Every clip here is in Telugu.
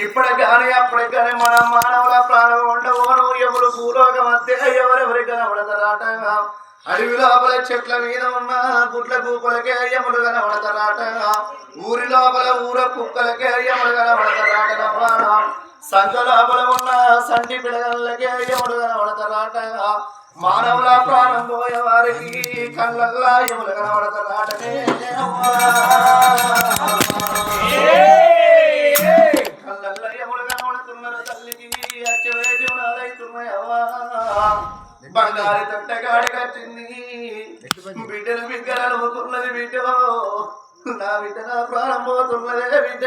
ఇప్పటి కానీ అప్పటికి కానీ మన మానవుల ప్రాణం ఉండవోను ఎవరు భూలోక మధ్య ఎవరెవరి కనబడతారాట అడవి లోపల చెట్ల మీద ఉన్న గుడ్ల కూపలకే యములు కనబడతారాట ఊరి లోపల ఊర కుక్కలకే యములు కనబడతారాట సంఘ లోపల ఉన్న సంటి పిడగలకే యములు కనబడతారాట మానవుల ప్రాణం పోయే వారికి కళ్ళల్లా యములు కనబడతారాటనే బంగారు తొట్టగాడి కట్టింది బిడ్డను బిగ్గరలు అమ్ముతున్నది బిడ్డ నా బిడ్డ నా ప్రాణం పోతున్నదే బిడ్డ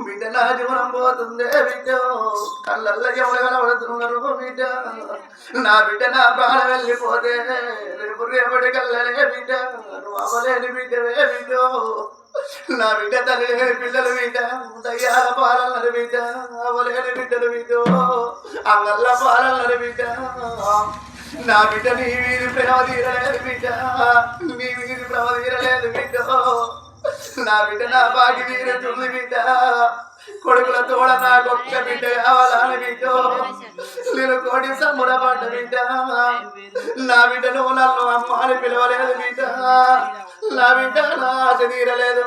బిడ్డ నా జీవనం పోతుందే బిడ్డ కళ్ళల్లో ఎవరు కనబడుతున్నారు బిడ్డ నా బిడ్డ నా ప్రాణం వెళ్ళిపోతే రేపు రేపటి కళ్ళలే బిడ్డ నువ్వు అవ్వలేని బిడ్డవే బిడ్డ నా బిడ్డ తల్లి లేని పిల్లలు బిడ్డ దయ్యాల పాలన్నరు బిడ్డ అవ్వలేని బిడ్డలు బిడ్డ అంగల్ల పాలన్నరు బిడ్డ నా బిడ్డ నీ వీధి ప్రేమ తీరలేదు బిడ్డ నీ వీధి ప్రేమ తీరలేదు బిడ్డ నా బిడ్డ నా బాకి తీరుతుంది బిడ్డ కొడుకుల తోడ నాకొక్క బిడ్డ కావాలని బిడ్డ నేను కోడి సంబరపడ్డ బిడ్డ నా బిడ్డ నువ్వు నన్ను అమ్మ అని పిలవలేదు బిడ్డ నా బిడ్డ నా ఆశ తీరలేదు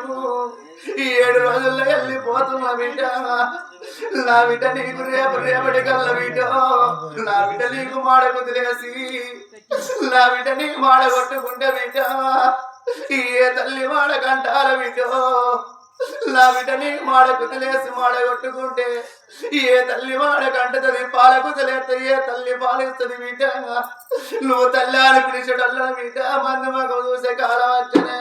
ఈ 7 రోజుల్లో వెళ్ళిపోతున్నా బిడ్డ నా బిడ్డ నీకు రేపు రేపటి కల్ల బిడ్డ నా బిడ్డ నీకు మాడ కుదిలేసి నా బిడ్డ నీకు మాడ కొట్టుకుంటే బిడ్డ ఏ తల్లి మాడ కంటాల బిడ్డ నా బిడ్డ నీకు మాడ కుదిలేసి మాడ కొట్టుకుంటే ఏ తల్లి మాడ కంటది పాల కుదిలేస్తే ఏ తల్లి పాలిస్తుంది బిడ్డ నువ్వు తల్లి అని పిలిచడల్లా బిడ్డ మంది మగ చూసే కాలం వచ్చనే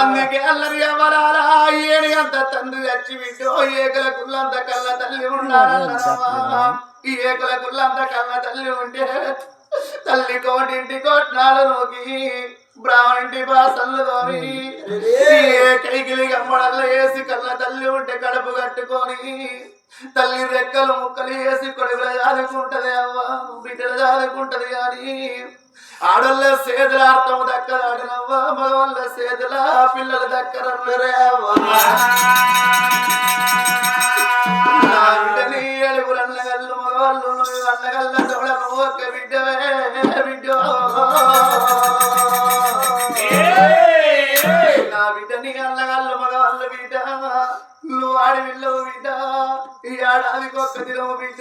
అందుకే అల్లరి అవ్వాలా ఏడు అంత తండ్రి వచ్చి బిడ్డో ఏకల కుళ్ళంత కళ్ళ తల్లి ఉన్నారన్నావా ఈ ఏకల కుళ్ళంత కళ్ళ తల్లి ఉంటే తల్లి కోటింటి కోట్నాలు నోకి బ్రాహ్మణింటి బాసల్లు తోని కైకిలి గమ్మడల్లో వేసి కళ్ళ తల్లి ఉంటే కడుపు కట్టుకొని తల్లి రెక్కలు ముక్కలు వేసి కొడుకులు జాదుకుంటది అవ్వ బిడ్డలు జాదుకుంటది కానీ ఆడోళ్ళ సేతుల అర్థం దక్కదాడినవ్వ మగవాళ్ళ సేతుల పిల్లలు దక్కరన్నరే అవ్వ నా బిడ్డని ఎలుగురు అన్నగల్లు మగవాళ్ళు అన్నగల్ల తోడ నువ్వు ఒక్క బిడ్డవే బిడ్డ నా బిడ్డని అన్నగల్లు మగవాళ్ళు బిడ్డ నువ్వు ఆడవిల్లవు బిడ్డ ఈ ఆడాదికి ఒక్క దినము బిడ్డ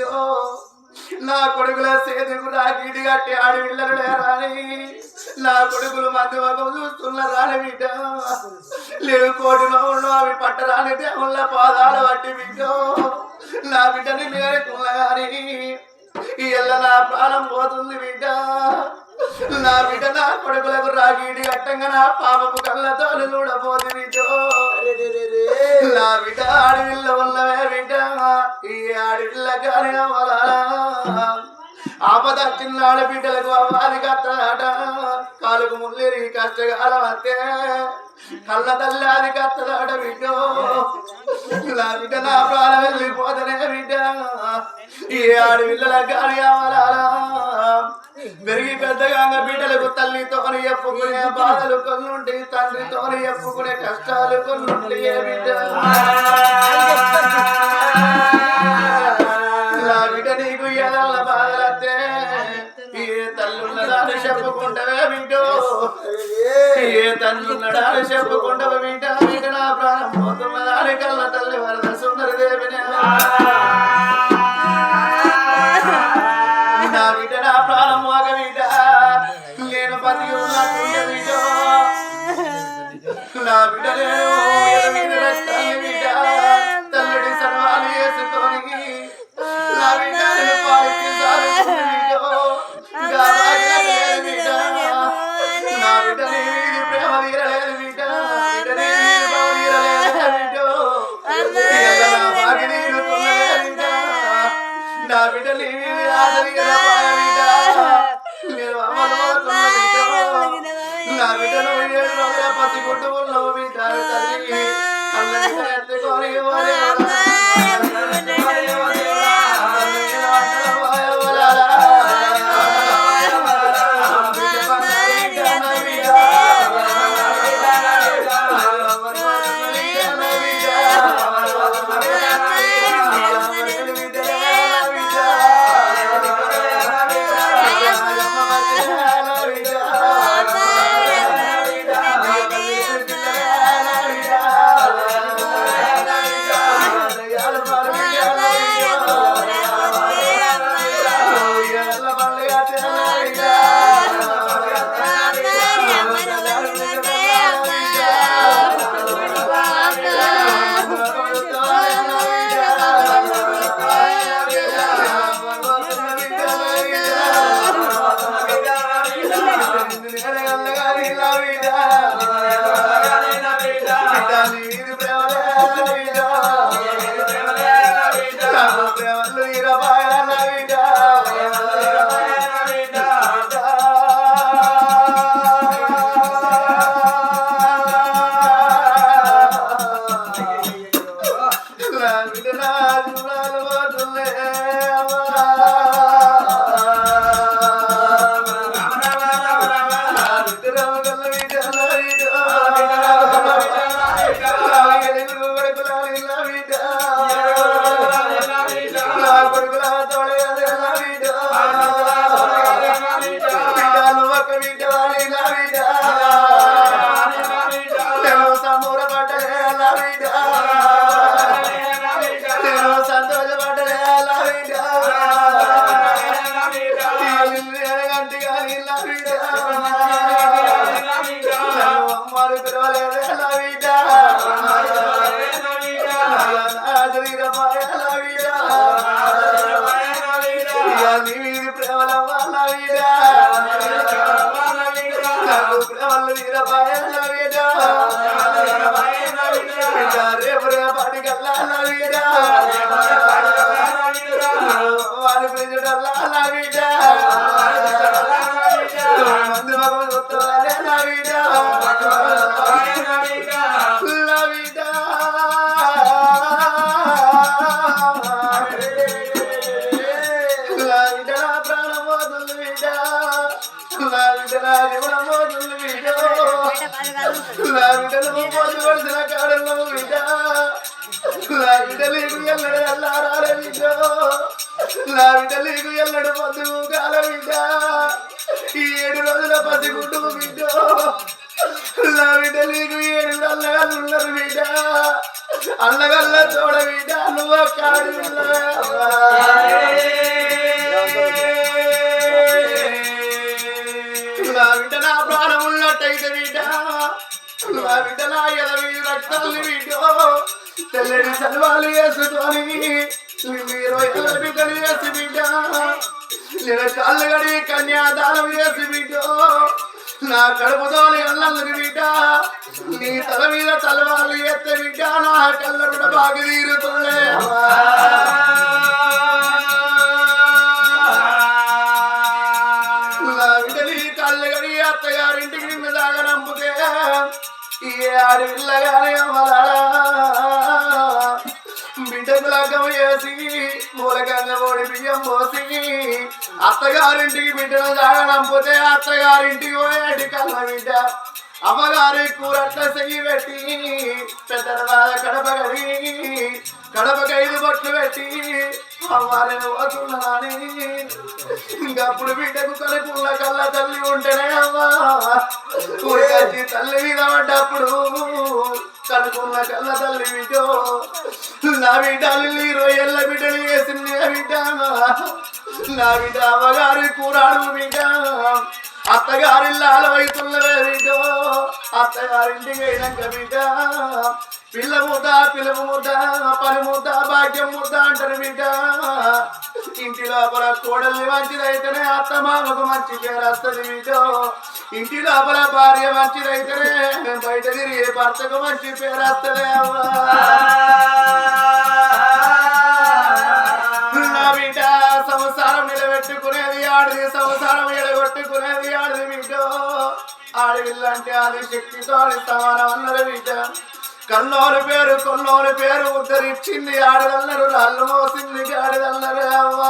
నా కొడుకుల సేతుకు రాకీటి కట్టి ఆడవిల్లలు లేరాని నా కొడుకులు మధ్య మగం చూస్తున్నారాని బిడ్డ లేవు కోటిలో ఉన్న అవి పట్టరాని దేవుళ్ళ పాదాలు పట్టి బిడ్డ నా బిడ్డని మేరకున్నగాని ఈ ఎల్ల నా ప్రాణం పోతుంది బిడ్డ నా బిడ్డ నా కొడుకులకు రాకీటి కట్టంగా నా పాపపు కళ్ళతో చూడపోదు బిడ్డ నా బిడ్డ ఆడవిల్ల ఉన్నవే బిడ్డ ఈ ఆడవిల్ల కానీ ఆపద చిన్న ఆడబిడ్డలకు అవ్వాలి కత్తనాట కాలుకు ముల్లేరి కష్టకాలం అత్తే కళ్ళ తల్లి అది కత్తనాట బిడ్డ నా బిడ్డ నా ప్రాణం వెళ్ళిపోతనే బిడ్డ ఈ ఆడవిల్లల కానీ అవ్వాలా పెరిగి పెద్దగా బిడ్డలకు తల్లితోని ఎప్పుకునే బాధలు కొన్నుంటే తండ్రితోని ఎప్పుకునే కష్టాలు కొన్నుంటే బిడ్డ నా బిడ్డ నీకు ఎదల బాధలతే ఏ తల్లున్నదాన్ని చెప్పుకుంటవే బిడ్డ ఏ తల్లున్నదాన్ని చెప్పుకుంటవ బిడ్డ బిడ్డ నా ప్రాణం పోతున్నదాని కళ్ళ తల్లి వరద సుందరి దేవిని నా బిడ్డ నా ప్రాణం మోగ బిడ్డ నేను బతికి ఉన్నట్టుండే బిడ్డ నా బిడ్డ నేను బిడ్డ తల్లుడి సర్వాలు వేసుకొని నా బిడ్డ పాలికి బిడ్డ నా బిడ్డ నీ ప్రేమ తీరలేదు బిడ్డ బిడ్డ నీ తీరలేదు బిడ్డ నా బిడ్డ నీ నా బిడ్డను 7 రోజుల పసిగుడ్డు ఉన్నావు బిడ్డ తల్లి కళ్ళని ఎత్తుకొని నా జీవనం పోతుంది బిడ్డ నా బిడ్డను పోతు పడిసిన కాడల్లో బిడ్డ నా బిడ్డ నీకు ఎల్లడు అల్లారాల బిడ్డ నా బిడ్డ నీకు ఎల్లడు పొద్దు కాల బిడ్డ ఈ 7 రోజుల పసిగుడ్డు బిడ్డ నా బిడ్డ నీకు 7 అల్లగాళ్ళు ఉన్నారు బిడ్డ అల్లగల్ల తోడ బిడ్డ నువ్వు కాడు నా బిడ్డ నా ప్రాణం ఉన్నట్టయితే బిడ్డ నా బిడ్డ నా ఎదవి రక్తాన్ని బిడ్డ తెల్లడి సల్వాలు వేసుకొని మీరు బిడ్డలు వేసి బిడ్డ నేను కాళ్ళు గడి కన్యాదానం చేసి బిడ్డ నా కడుపుతోని అల్లందుకు బిడ్డ నీ తల మీద తలవాళ్ళు ఎత్తే బిడ్డ నా కళ్ళ కూడా బాగా తీరుతుండే నా బిడ్డ నీ కళ్ళు గడి అత్తగారింటికి నిన్ను దాకా నంపుతే ఈ ఆడపిల్లగానే అమ్మలాడా బిడ్డకు లగ్గం చేసి మూలకంగా ఓడి బియ్యం పోసి అత్తగారింటికి బిడ్డను తాగనంపోతే అత్తగారింటికి పోయాడు కళ్ళ బిడ్డ అమ్మగారి కూరట్ల చెయ్యి పెట్టి పెద్ద కడప గడి కడపకి 5 బొట్లు పెట్టి అమ్మారిని పోతున్నాని ఇంకప్పుడు బిడ్డకు కడుపుల కళ్ళ తల్లి ఉంటేనే అమ్మా ఊరికొచ్చి తల్లి మీద పడ్డప్పుడు కడుపుల కళ్ళ తల్లి బిడ్డ నా బిడ్డలు 20 ఏళ్ళ బిడ్డలు వేసింది బిడ్డ నా బిడ్డ అమ్మగారి కూరాడు బిడ్డ అత్తగారిల్లా అలవైతున్నవే బిడ్డ అత్తగారింటికి అయినాక బిడ్డ పిల్ల ముద్ద పిలుపు ముద్ద పని ముద్ద భాగ్యం ముద్ద అంటారు బిడ్డ ఇంటి లోపల కోడల్ని మంచిదైతేనే అత్త మామకు మంచి పేరు వస్తుంది బిడ్డ ఇంటి లోపల భార్య మంచిదైతేనే బయట తిరిగి భర్తకు మంచి పేరు వస్తుంది అవ్వా నా బిడ్డ సంసారం నిలబెట్టుకునేది ఆడది సంసారం ఎడగొట్టుకునేది ఆడది బిడ్డ ఆడవిల్లంటే అది శక్తితో సమానం అన్నది బిడ్డ కన్నోని పేరు కొన్నోని పేరు ఉద్ధరించింది ఆడదన్నారు రాళ్ళు మోసింది ఆడదన్నారు అవ్వా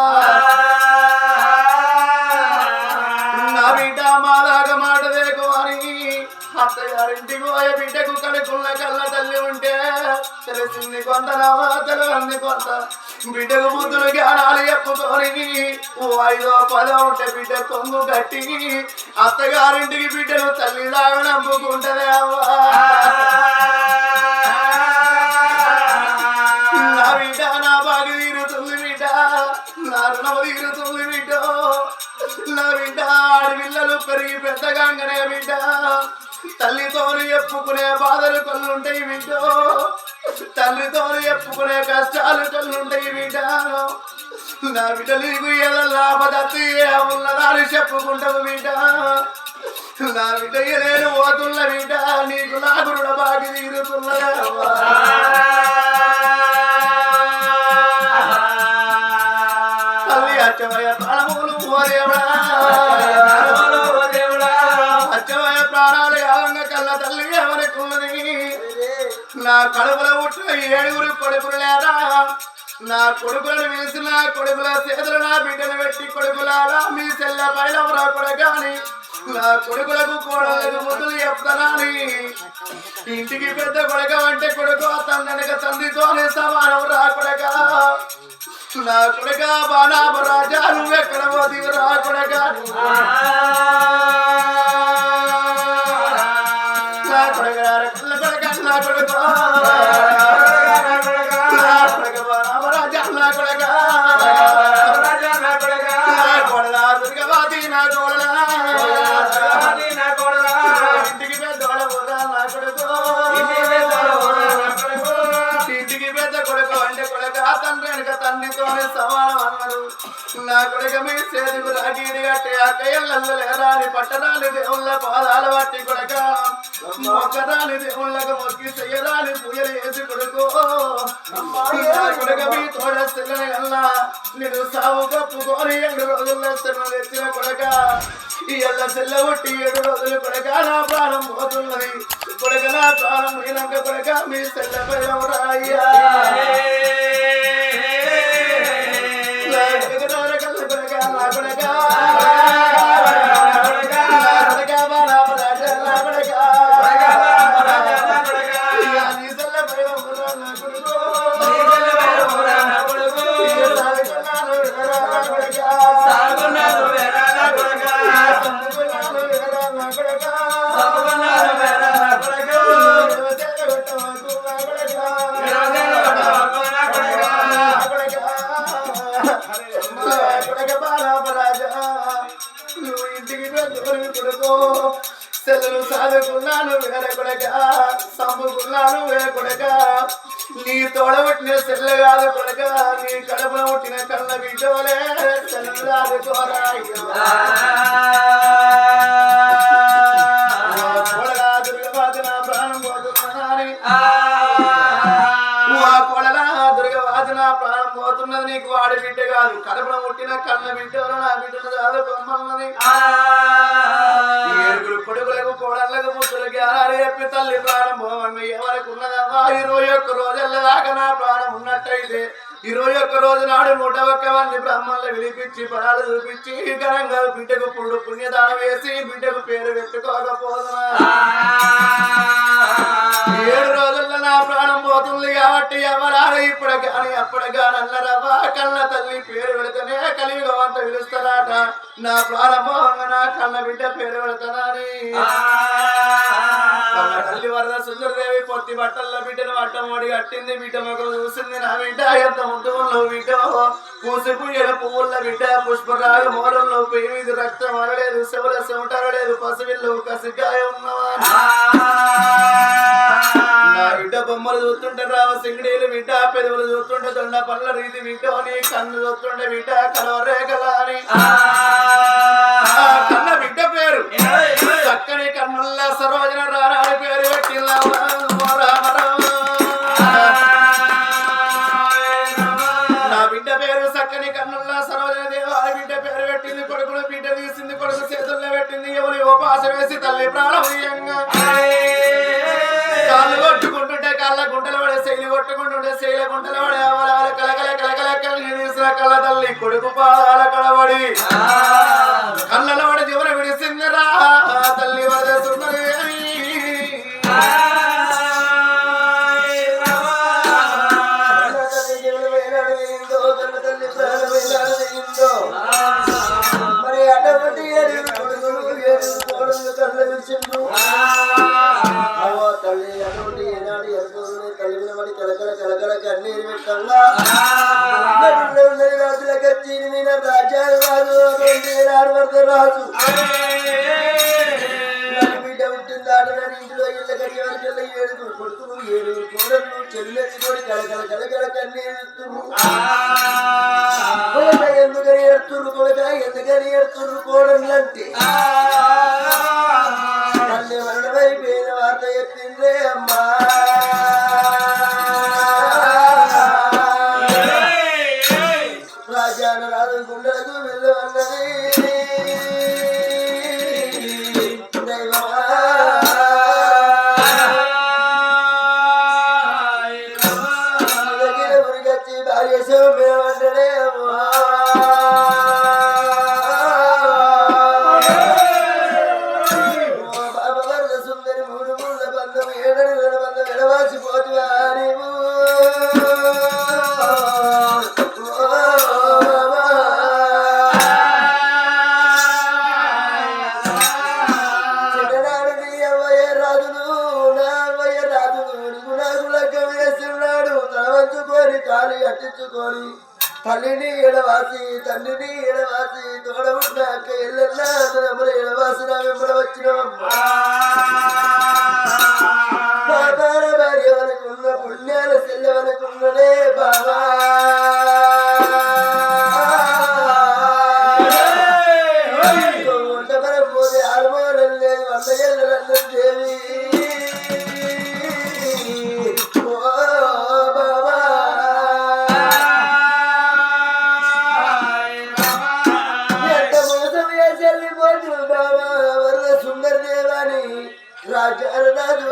నా బిడ్డ మా దాకా మాట దేకు అని అత్తగారింటికి పోయే బిడ్డకు కడుపుల కళ్ళ తల్లి ఉంటే తెలిసింది కొంత నవ్వా తెలియంది కొంత బిడ్డకు బుద్ధులు జ్ఞానాలు చెప్పుకొని 5ో 10ో ఉంటే బిడ్డ కొంగు కట్టి అత్తగారింటికి బిడ్డను తల్లి దాకా నమ్ముకుంటదే అవ్వా నా బిడ్డ నా బాగి తీరుతుంది బిడ్డ నా రుణము తీరుతుంది బిడ్డ నా బిడ్డ ఆడపిల్లలు పెరిగి పెద్దగానే బిడ్డ తల్లితోని చెప్పుకునే బాధలు కొన్నుంటాయి బిడ్డ తండ్రితోని చెప్పుకునే కష్టాలు కొన్నుంటాయి బిడ్డ నా బిడ్డ నీకు ఏదో లాభదత్తి ఉన్నదాన్ని చెప్పుకుంటావు బిడ్డ నా బిడ్డ నేను పోతున్న బిడ్డ నీకు నాకు రుణ బాగి తీరుతున్నదా తల్లి అచ్చమయ్య ప్రాణములు ఓదేవడా అచ్చమయ్య ప్రాణాలు యావంగా కళ్ళ తల్లి ఎవరికున్నది నా కడుపుల పుట్టిన 7 కొడుకులు లేరా నా కొడుకులను వేసి నా కొడుకుల చేతులు నా బిడ్డను పెట్టి కొడుకులారా మీ చెల్ల పైన రాకూడగాని నా కొడుకులకు కోడలకు ముద్దులు చెప్తానని ఇంటికి పెద్ద కొడుక అంటే కొడుకు తండ్రినక తండ్రితోనే సమానం రాకూడగా నా కొడుక బాణామ రాజా నువ్వెక్కడ పోతీవి రాకూడగా నా కొడుక కళ్ళ కొడుక నా కొడుకు బాణామ రాజా నా కొడుక కొడలా దుర్గవాది నా కోడలా ఇంటికి పెద్ద ఇంటికి పెద్ద కొడుకు అంటే కొడుక తండ్రి వెనక తండ్రితోనే సమానం అన్నారు నా కొడుక మీ సేదుకు రాగీడి కట్టే అక్కయ్యళ్ళు లేరాని పట్టరాని దేవుళ్ళ పాదాలు పట్టి కొడుక మొక్కరాని దేవుళ్ళకు మొక్కి చెయ్యరాని పూజలు చేసి కొడుకు నా కొడుక మీ తోడస్తులని అన్నా నేను సాగు కప్పుకొని 7 రోజుల్లో శరణం తెచ్చిన కొడుక ఈ ఎల్ల సెల్ల కొట్టి 7 రోజులు కొడుక నా ప్రాణం పోతున్నది కొడుక నా ప్రాణం పోయినాక కొడుక మీ సెల్ల పైన రాయ్యా నా కొడుక కొడకర కొడక సంపుకున్నాను కొడక నీ తోడ పుట్టిన సెల్ల కాదు కొడక నీ కడుపున పుట్టిన కళ్ళ బిడ్డోలే సెల్లాదు కోరాయ్యా ప్రాణం పోతున్నాని ప్రాణం పోతున్నది నీకు వాడి బిడ్డ కాదు కడుపున పుట్టిన కళ్ళ బిడ్డలో నా బిడ్డను చదువుకోమన్నది ఏడుగురు కొడుకులకు కోడళ్ళకు ముద్దులకి ఆరాలు చెప్పి తల్లి ప్రాణం పోవని ఎవరికి ఉన్నదమ్మా 21 రోజుల దాకా నా ప్రాణం ఉన్నట్టయితే 21 రోజు నాడు 101 మంది బ్రాహ్మణులు విలిపించి పరాలు చూపించి ఘనంగా బిడ్డకు పుడు పుణ్యదానం వేసి బిడ్డకు పేరు పెట్టుకోకపోదునా 7 రోజుల్లో నా ప్రాణం పోతుంది కాబట్టి ఎవరారు ఇప్పుడు కానీ అప్పుడు కానీ అన్నరవ్వా కళ్ళ తల్లి పేరు పెడితేనే కలియుగం అంత పిలుస్తారట నా ప్రారంభంగా నా కళ్ళ బిడ్డ పేరు పెడతానని తల్లి వరద సుందరదేవి పొత్తి బట్టల్లో బిడ్డను అడ్డమోడి కట్టింది బిడ్డ మొగలు చూసింది నా బిడ్డ ఎంత ముద్దులో బిడ్డ పూసిపోయిన పువ్వుల బిడ్డ పుష్పరాగ మూలంలో పేరు రక్తం అనలేదు శివుల చెమటరలేదు పసివిల్లు కసిగాయ ఉన్నవా నా బిడ్డ బొమ్మలు చూస్తుంటే రావ సింగడీలు బిడ్డ పెదవులు చూస్తుంటే దొండ పళ్ళ రీతి బిడ్డ నీ కన్ను చూస్తుంటే బిడ్డ కలవరేగల అని కన్న బిడ్డ పేరు చక్కని కన్నుల్లా సరోజన రారాడి పేరు పెట్టిల్లా నా బిడ్డ పేరు చక్కని కన్నుల్లా సరోజన దేవాడి బిడ్డ పేరు పెట్టింది కొడుకును బిడ్డ తీసింది కొడుకు చేతుల్లో పెట్టింది ఎవరి ఉపాస వేసి తల్లి ప్రాణంగా కాళ్ళు కొట్టుకుంటుంటే కాళ్ళ గుంటలు పడే శైలి కొట్టుకుంటుంటే శైల గుంటలు పడే అవలాల కలకల కలకల తీసిన కళ్ళ తల్లి కొడుకు పాదాల కలబడి కళ్ళల పడి జీవన విడిసిందిరా తల్లి వరదేస్తున్నది మరి అటువంటి కళ్ళ విడిచిండు తల్లి అటువంటి ఏనాడు ఎంతో కలిగిన వాడి కలకల కలకల కన్నీరు పెట్టంగా రాజులకు వచ్చి రాజ్యాలు రాజు రాజు రాజు బిడ్డ పుట్టింది ఆడని ఇంట్లో ఇళ్ళ కట్టి వరకెళ్ళి 7 కొడుకులు 7 కోడళ్ళు చెల్లెత్తుకొని కలకల కలకల కన్నీరు ఎందుకని ఎడుతురు కొడుక ఎందుకని ఎడుతురు కోడళ్ళంటే తల్లి మరణమైపోయిన వార్త చెప్పిందే అమ్మా రాజాన రాజు గుండెలకు వెళ్ళమన్నది ఉరిగచ్చి భార్య శివమేమంటనే సుందరి 3 ముళ్ళ బంధం 7 నెలల బంధం ఎడవాసిపోతువా నీవు అట్టించుకొని తల్లిని ఎడవాసి తండ్రిని ఎడవాసి తోడ ఉన్నాక ఎల్లెల్లా ఎడవాసి నా వెంబడ వచ్చినమ్మా భార్య వనకున్న పుణ్యాల చెల్లె వనకున్ననే బాబా ఉండమరం పోతే ఆడమోడలు లేదు 100 ఏళ్ళ దేవి రాజు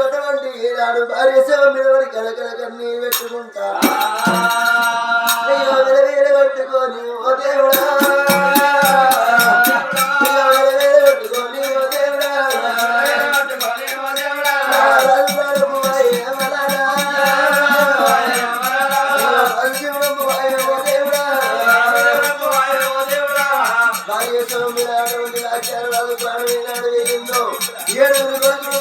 అటువంటి నాడు భార్య సేవ మీద కలకల కన్నీ పెట్టుకుంటా పట్టుకొని ఓ దేవుడా పెట్టుకొని ఓ దేవుడా భార్య సేవ మీద అటువంటి రాజ్యాలు ప్రాణం వేయిందో 7 రోజులు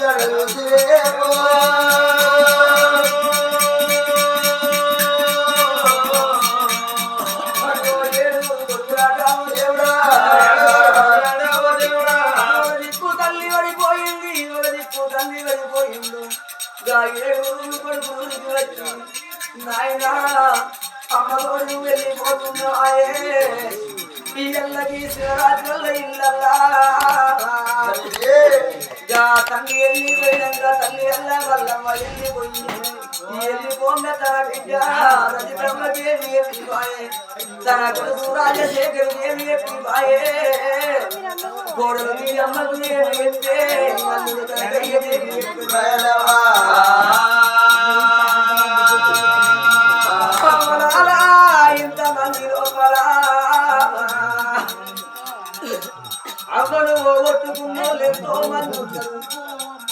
దేవుడా నాయనా అమ్మతోడు వెళ్ళిపోతున్నాయే ఈ ఎల్లకి శివరాత్రుల ఇళ్ళల్లా తల్లి వెళ్ళిపోయినాక తల్లి ఎల్ల వల్లమ్మ వెళ్ళిపోయి వెళ్ళిపోంగ తన బిడ్డ రజితమ్మకేమి ఎప్పిపాయే తన కొడుకు రాజశేఖర్ ఏమి ఎప్పిపాయే కోడలు మీ అమ్మకు ఏమి ఎత్తే అల్లుడు తనకయ్యేమి ఎప్పిపాయలవా ఇంతమంది లోపల అమ్మను పోగొట్టుకున్నోళ్ళు ఎంతో మంది ఉంటారు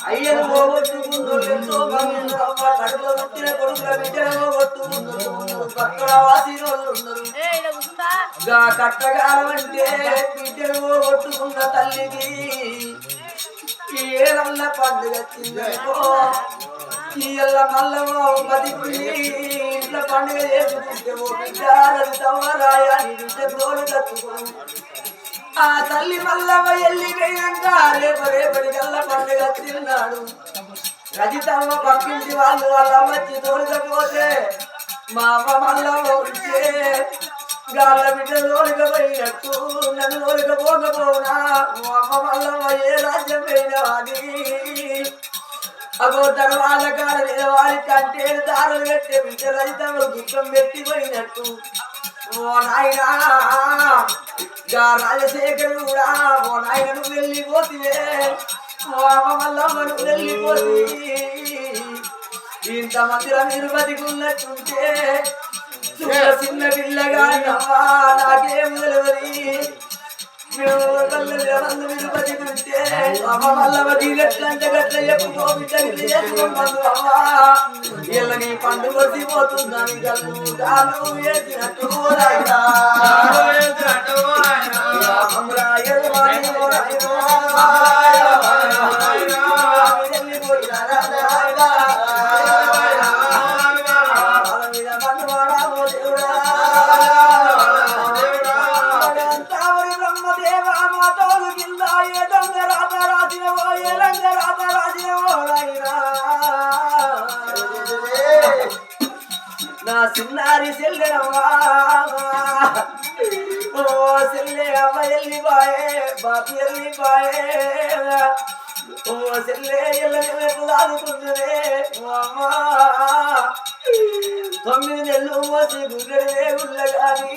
అయ్యను పోగొట్టుకున్నోళ్ళు ఎంతో మంది ఉన్నారు అమ్మ కడుపులో పుట్టిన కొడుకుల బిడ్డను పోగొట్టుకున్నారు పక్కన వాసినోళ్ళు ఉన్నారు కట్టగాలం అంటే బిడ్డను పోగొట్టుకున్న తల్లికి ఏదల్ల పండుగ వచ్చిందనుకో ఇళ్ళ మల్లమో బతికి ఇంట్లో పండుగ చేసుకుంటే ఓ బిడ్డ రవితమ్మరాయ నీ బిడ్డ తోడు కట్టుకోను ఆ తల్లి మల్లమ్మ వెళ్ళిపోయినాక రేపటి కల్లా పండుగ తిన్నాడు రజితమ్మ పక్కింటి వాళ్ళు వాళ్ళ అమ్మచ్చి తోలుకపోతే మా అమ్మ మల్లమ్మ ఉంటే గాళ్ళ బిడ్డ తోలుకపోయినట్టు నన్ను తోలుకపోకపోనా మా అమ్మ మల్లమ్మ ఏ రాజ్యం పోయినా అని అగో దర్వాళ్ళ కాడ నిలవాలి కంటే దారులు పెట్టే బిడ్డ రజితమ్మ దుఃఖం పెట్టిపోయినట్టు ఓ నాయనా రాజశేఖరు కూడా ఓ నాయనను వెళ్ళిపోతే ఓ అమ్మ మల్లమ్మను వెళ్ళిపోతే ఇంతమందిలో మీరు బతికున్నట్టుంటే చిన్న పిల్లగా నాకేం తెలియదు మేము మీరు బతికుంటే అమ్మ మల్లమ్మ తీగట్లంటే గట్ల చెప్పుకో బిడ్డకి చేసుకోమందు అమ్మా వీళ్ళ నీ పండు కొట్టిపోతుందని కళ్ళు దాను వేసినట్టు నా చిన్నారి చెల్లెనమ్మా ఓ చెల్లె అమ్మ వెళ్ళిపోయే బాబు వెళ్ళిపోయే ఓ చెల్లె ఎల్లనుకుంటునే అమ్మా 9 నెలలు మోసి గుడ్డడే గుళ్ళ కానీ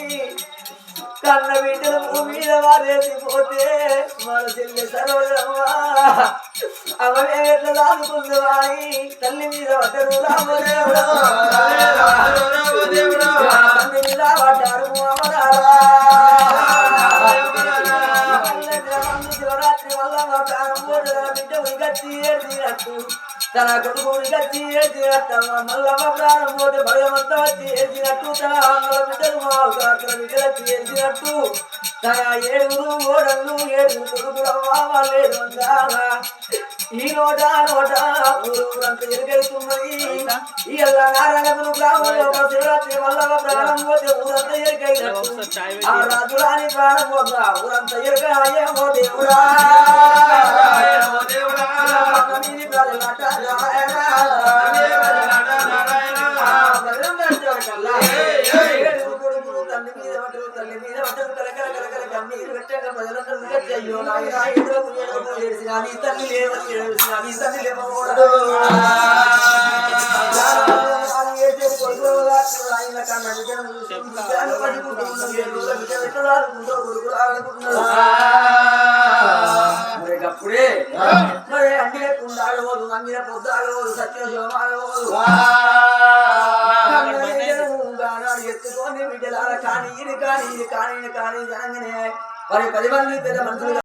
కన్న బిడ్డలు భూమి మీద వారేసిపోతే మన చెల్లె సరోజమ్మా అమ్మ మేము ఎట్లా దాదుకుంది వారి తల్లి మీద పడ్డరు రామదేవుడు తల్లి మీద పడ్డారు శివరాత్రి వల్ల మా ప్రాణం పోతే తన బిడ్డ ఉరిగచ్చి ఏడ్చినట్టు తన కొడుకు ఉరిగచ్చి ఏడ్చినట్టు మల్లమ్మ ప్రాణం పోతే భయమంతా వచ్చి ఏడ్చినట్టు తన అమ్మల బిడ్డలు మా అక్కల బిడ్డలు వచ్చి ఏడ్చినట్టు తన 7 ఓడళ్ళు 7 కొడుకులమ్మా వాళ్ళు ఈ నోట ఊరంతా ఎరుగైతున్నది ఇలా నారాయణపురం గ్రామంలో శివరాత్రి మల్లమ్మ ప్రాణం పోతే ఊరంతా ఎరుగైనట్టు ఆ రాజురాని ప్రాణం పోతా ఊరంతా ఎరుగయ్యేమో దేవుడా తండ్రి మీద పట్టరు తల్లి మీద పట్టరు కలకల కన్నీరు పెట్టాక ప్రజలందరూ అయ్యో నాయనా ఏడిసిన తల్లి లేవని తల్లి లేవకూడదు అప్పుడే మరి అంగిన కుండాడవదు అంగిన పొద్దాడవదు సత్యశోమాడవదు ఎత్తుకొని బిడ్డలాల కానీ ఇది కానీ అనగానే మరి 10 మంది పెద్ద మనుషులు